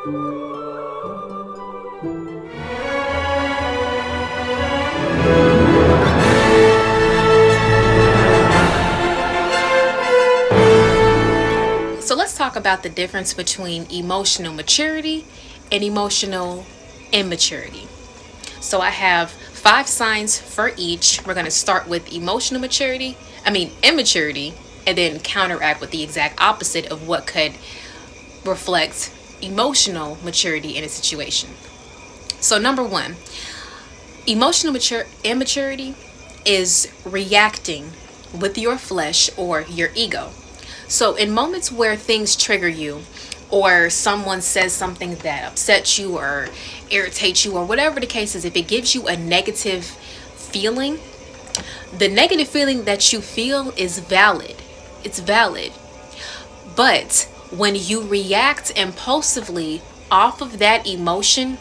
So let's talk about the difference between emotional maturity and emotional immaturity. So I have 5 signs for each. We're going to start with immaturity, and then counteract with the exact opposite of what could reflect emotional maturity in a situation. So number 1, immaturity is reacting with your flesh or your ego. So in moments where things trigger you, or someone says something that upsets you or irritates you, or whatever the case is, if it gives you a negative feeling, the negative feeling that you feel is valid. It's valid. But when you react impulsively off of that emotion,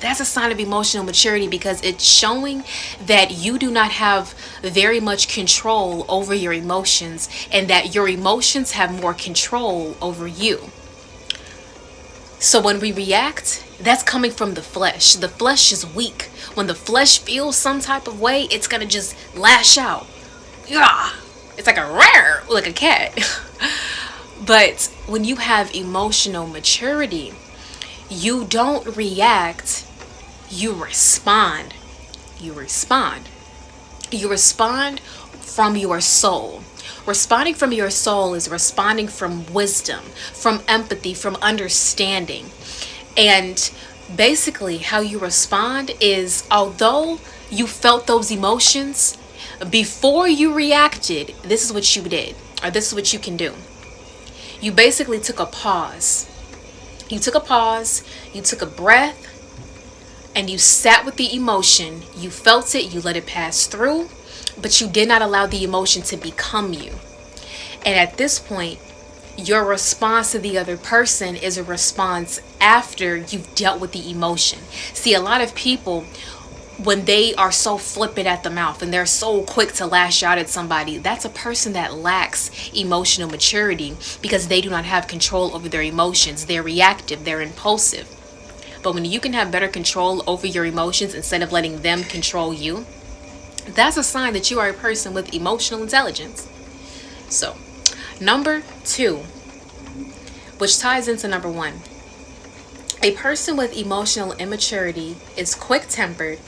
that's a sign of emotional maturity, because it's showing that you do not have very much control over your emotions, and that your emotions have more control over you. So when we react, that's coming from the flesh. The flesh is weak. When the flesh feels some type of way, it's going to just lash out. Yeah. It's like like a cat. But when you have emotional maturity, you don't react. You respond. You respond. You respond from your soul. Responding from your soul is responding from wisdom, from empathy, from understanding. And basically, how you respond is, although you felt those emotions, before you reacted, this is what you did, or this is what you can do. You basically took a pause. You took a breath, and you sat with the emotion. You felt it, you let it pass through, but you did not allow the emotion to become you. And at this point, your response to the other person is a response after you've dealt with the emotion. See, a lot of people, when they are so flippant at the mouth and they're so quick to lash out at somebody, that's a person that lacks emotional maturity, because they do not have control over their emotions. They're reactive, they're impulsive. But when you can have better control over your emotions instead of letting them control you, that's a sign that you are a person with emotional intelligence. So, number 2, which ties into number 1. A person with emotional immaturity is quick-tempered,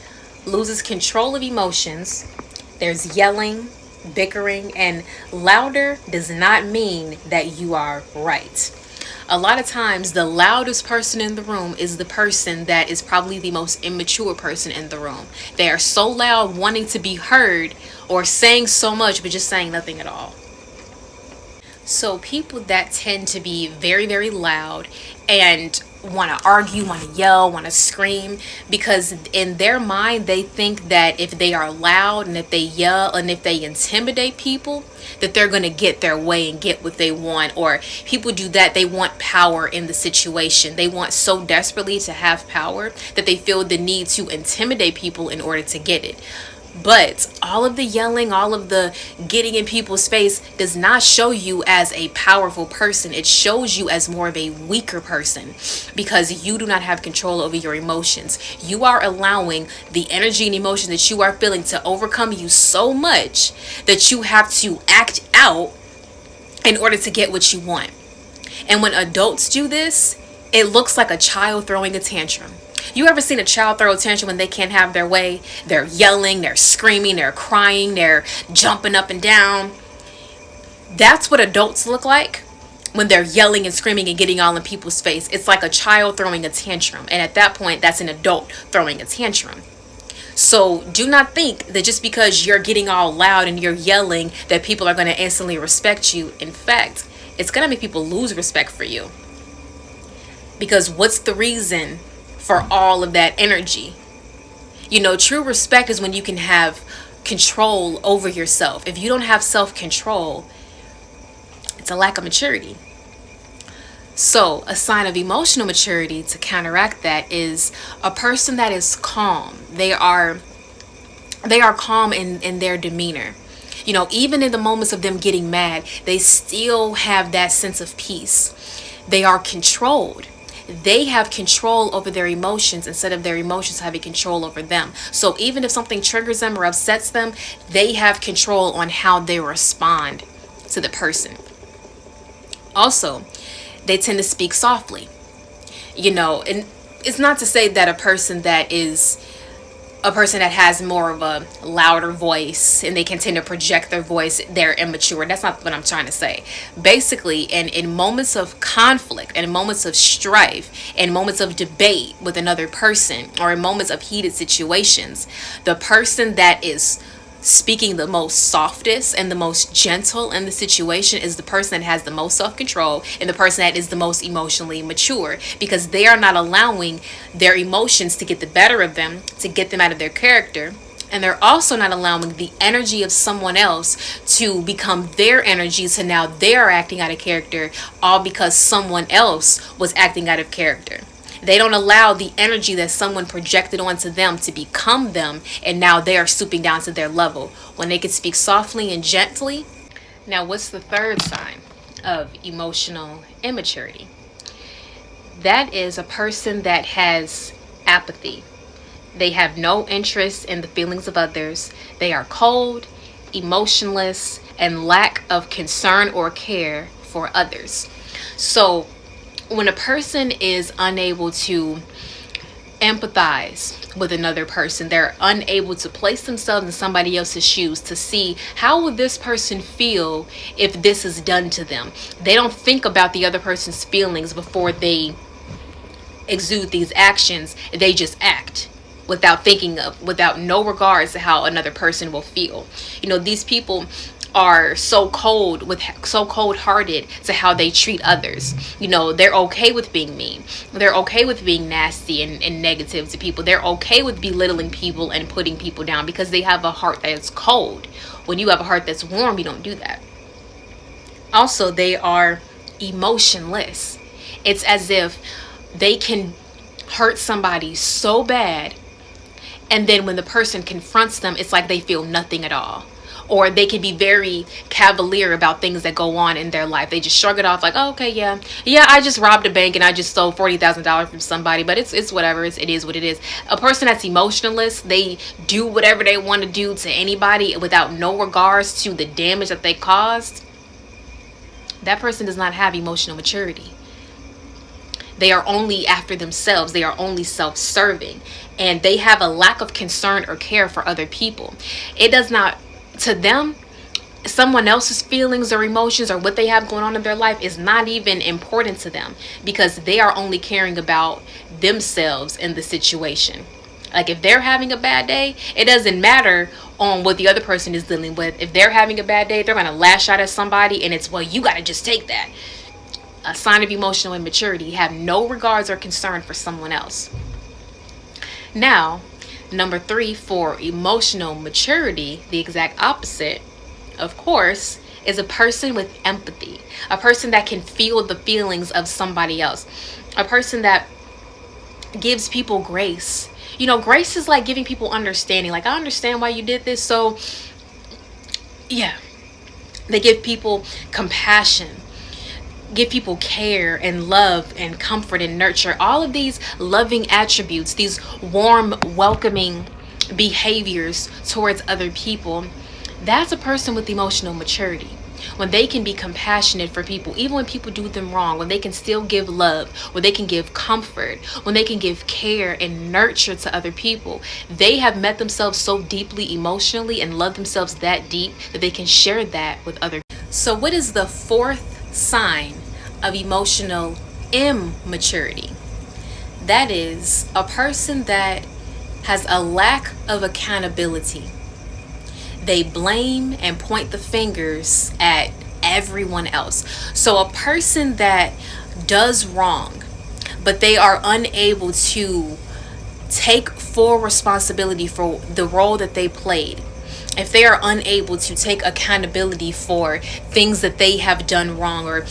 loses control of emotions. There's yelling, bickering, and louder does not mean that you are right. A lot of times, the loudest person in the room is the person that is probably the most immature person in the room. They are so loud, wanting to be heard, or saying so much, but just saying nothing at all. So people that tend to be very, very loud and want to argue, want to yell, want to scream, because in their mind they think that if they are loud and if they yell and if they intimidate people, that they're going to get their way and get what they want. Or people do that, they want power in the situation. They want so desperately to have power that they feel the need to intimidate people in order to get it. But all of the yelling, all of the getting in people's face does not show you as a powerful person. It shows you as more of a weaker person, because you do not have control over your emotions. You are allowing the energy and emotion that you are feeling to overcome you so much that you have to act out in order to get what you want. And when adults do this, it looks like a child throwing a tantrum. You ever seen a child throw a tantrum when they can't have their way? They're yelling, they're screaming, they're crying, they're jumping up and down. That's what adults look like when they're yelling and screaming and getting all in people's face. It's like a child throwing a tantrum. And at that point, that's an adult throwing a tantrum. So do not think that just because you're getting all loud and you're yelling that people are going to instantly respect you. In fact, it's going to make people lose respect for you. Because what's the reason for all of that energy? You know, true respect is when you can have control over yourself. If you don't have self-control, it's a lack of maturity. So a sign of emotional maturity to counteract that is a person that is calm. They are calm in their demeanor. You know, even in the moments of them getting mad, they still have that sense of peace. They are controlled. they have control over their emotions instead of their emotions having control over them. So even if something triggers them or upsets them, they have control on how they respond to the person. Also, they tend to speak softly. And it's not to say that a person that has more of a louder voice and they can tend to project their voice, they're immature. That's not what I'm trying to say. Basically, in moments of conflict and in moments of strife and moments of debate with another person, or in moments of heated situations, the person that is speaking the most softest and the most gentle in the situation is the person that has the most self-control and the person that is the most emotionally mature, because they are not allowing their emotions to get the better of them, to get them out of their character. And they're also not allowing the energy of someone else to become their energy, so now they're acting out of character, all because someone else was acting out of character. They don't allow the energy that someone projected onto them to become them, and now they are stooping down to their level when they can speak softly and gently. Now, what's the third sign of emotional immaturity? That is a person that has apathy. They have no interest in the feelings of others. They are cold, emotionless, and lack of concern or care for others. So when a person is unable to empathize with another person, they're unable to place themselves in somebody else's shoes to see how would this person feel if this is done to them. They don't think about the other person's feelings before they exude these actions. They just act without no regards to how another person will feel. These people are so cold-hearted to how they treat others. They're okay with being mean. They're okay with being nasty and negative to people. They're okay with belittling people and putting people down because they have a heart that is cold. When you have a heart that's warm, you don't do that. Also, they are emotionless. It's as if they can hurt somebody so bad, and then when the person confronts them, it's like they feel nothing at all. Or they can be very cavalier about things that go on in their life. They just shrug it off like, oh, okay, yeah, I just robbed a bank and I just stole $40,000 from somebody, but it's whatever. It is what it is. A person that's emotionless, they do whatever they want to do to anybody without no regards to the damage that they caused. That person does not have emotional maturity. They are only after themselves. They are only self-serving, and they have a lack of concern or care for other people. It does not, to them, someone else's feelings or emotions or what they have going on in their life is not even important to them, because they are only caring about themselves in the situation. Like if they're having a bad day, it doesn't matter on what the other person is dealing with. If they're having a bad day, they're going to lash out at somebody, and it's, well, you got to just take that. A sign of emotional immaturity. Have no regards or concern for someone else. Now, number 3 for emotional maturity, the exact opposite, of course, is a person with empathy. A person that can feel the feelings of somebody else. A person that gives people grace. Grace is like giving people understanding. Like, I understand why you did this, so yeah. They give people compassion, give people care and love and comfort and nurture. All of these loving attributes, these warm, welcoming behaviors towards other people, that's a person with emotional maturity. When they can be compassionate for people, even when people do them wrong, when they can still give love, when they can give comfort, when they can give care and nurture to other people, they have met themselves so deeply emotionally and love themselves that deep that they can share that with others. So what is the 4th sign of emotional immaturity? That is a person that has a lack of accountability. They blame and point the fingers at everyone else. So a person that does wrong, but they are unable to take full responsibility for the role that they played. If they are unable to take accountability for things that they have done wrong, or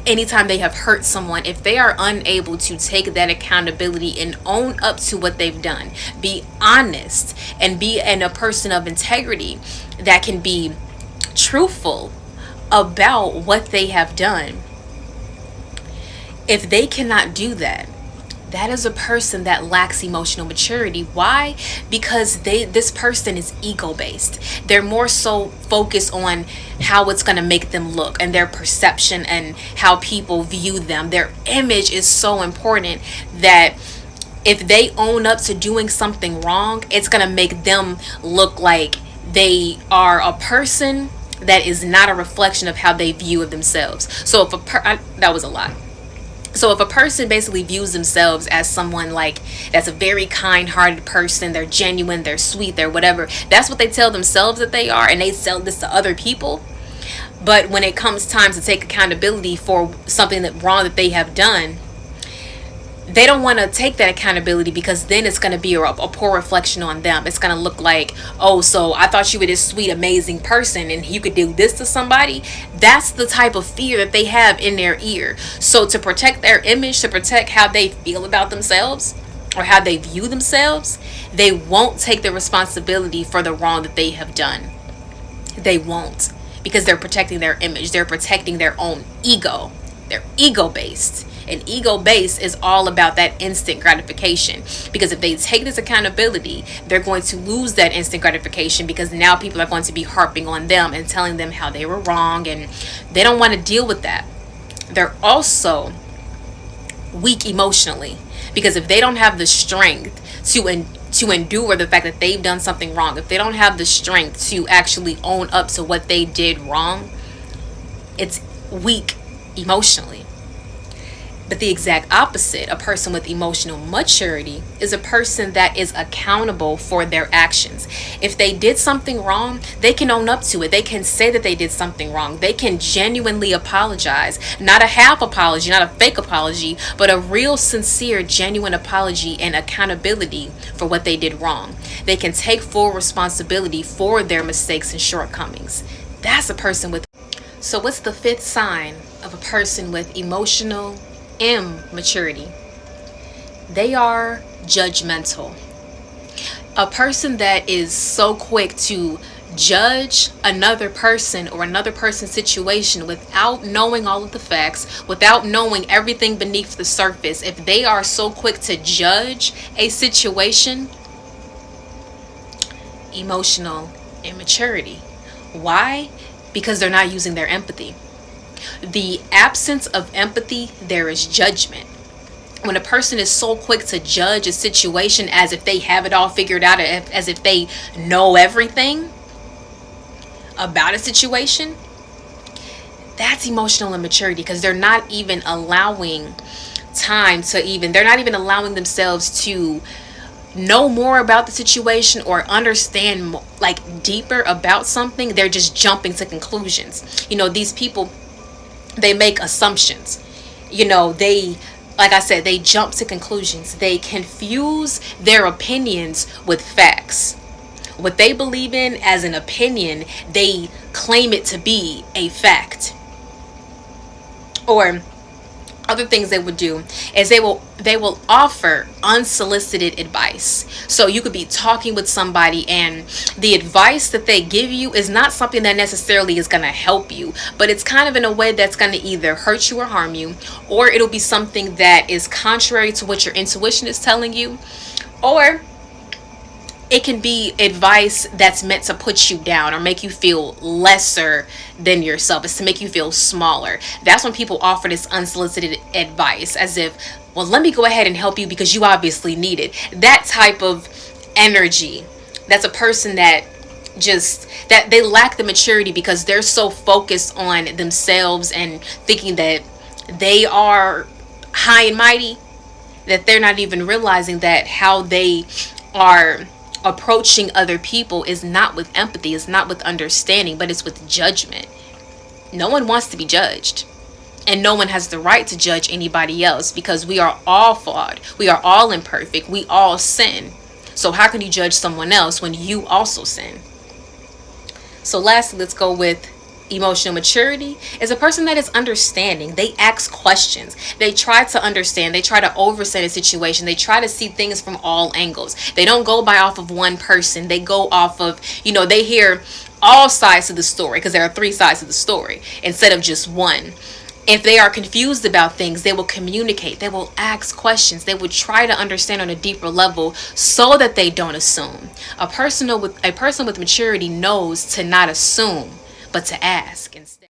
anytime they have hurt someone, if they are unable to take that accountability and own up to what they've done, be honest and be a person of integrity that can be truthful about what they have done, If they cannot do that, that is a person that lacks emotional maturity. Why? Because this person is ego based. They're more so focused on how it's going to make them look and their perception and how people view them. Their image is so important that if they own up to doing something wrong, it's going to make them look like they are a person that is not a reflection of how they view of themselves. So if that was a lot. So if a person basically views themselves as someone like that's a very kind-hearted person, they're genuine, they're sweet, they're whatever, that's what they tell themselves that they are, and they sell this to other people. But when it comes time to take accountability for something that wrong that they have done, they don't want to take that accountability, because then it's going to be a poor reflection on them. It's going to look like, oh, so I thought you were this sweet, amazing person and you could do this to somebody. That's the type of fear that they have in their ear. So to protect their image, to protect how they feel about themselves or how they view themselves, they won't take the responsibility for the wrong that they have done. They won't, because they're protecting their image. They're protecting their own ego. They're ego based. And ego based is all about that instant gratification, because if they take this accountability, they're going to lose that instant gratification, because now people are going to be harping on them and telling them how they were wrong, and they don't want to deal with that. They're also weak emotionally, because if they don't have the strength to endure the fact that they've done something wrong, if they don't have the strength to actually own up to what they did wrong, it's weak emotionally. But the exact opposite, a person with emotional maturity, is a person that is accountable for their actions. If they did something wrong, they can own up to it. They can say that they did something wrong. They can genuinely apologize. Not a half apology, not a fake apology, but a real, sincere, genuine apology and accountability for what they did wrong. They can take full responsibility for their mistakes and shortcomings. That's a person with... So what's the fifth sign of a person with emotional immaturity? They are judgmental. A person that is so quick to judge another person or another person's situation without knowing all of the facts, without knowing everything beneath the surface. If they are so quick to judge a situation, emotional immaturity. Why? Because they're not using their empathy. The absence of empathy, there is judgment. When a person is so quick to judge a situation as if they have it all figured out, as if they know everything about a situation, that's emotional immaturity, because they're not even allowing time to they're not even allowing themselves to know more about the situation or understand like deeper about something. They're just jumping to conclusions. These people, they make assumptions. They, like I said, they jump to conclusions. They confuse their opinions with facts. What they believe in as an opinion, they claim it to be a fact. Or other things they would do is they will offer unsolicited advice. So you could be talking with somebody and the advice that they give you is not something that necessarily is going to help you, but it's kind of in a way that's going to either hurt you or harm you, or it'll be something that is contrary to what your intuition is telling you, or it can be advice that's meant to put you down or make you feel lesser than yourself. It's to make you feel smaller. That's when people offer this unsolicited advice, as if, well, let me go ahead and help you because you obviously need it. That type of energy. That's a person that they lack the maturity, because they're so focused on themselves and thinking that they are high and mighty, that they're not even realizing that how they are approaching other people is not with empathy, is not with understanding, but it's with judgment. No one wants to be judged, and no one has the right to judge anybody else, because we are all flawed, we are all imperfect, we all sin. So how can you judge someone else when you also sin? So lastly, let's go with emotional maturity. Is a person that is understanding. They ask questions. They try to understand. They try to overstate a situation. They try to see things from all angles. They don't go by off of one person. They go off of, they hear all sides of the story, because there are three sides of the story instead of just one. If they are confused about things, they will communicate, they will ask questions, they will try to understand on a deeper level so that they don't assume. A person with maturity knows to not assume, but to ask instead.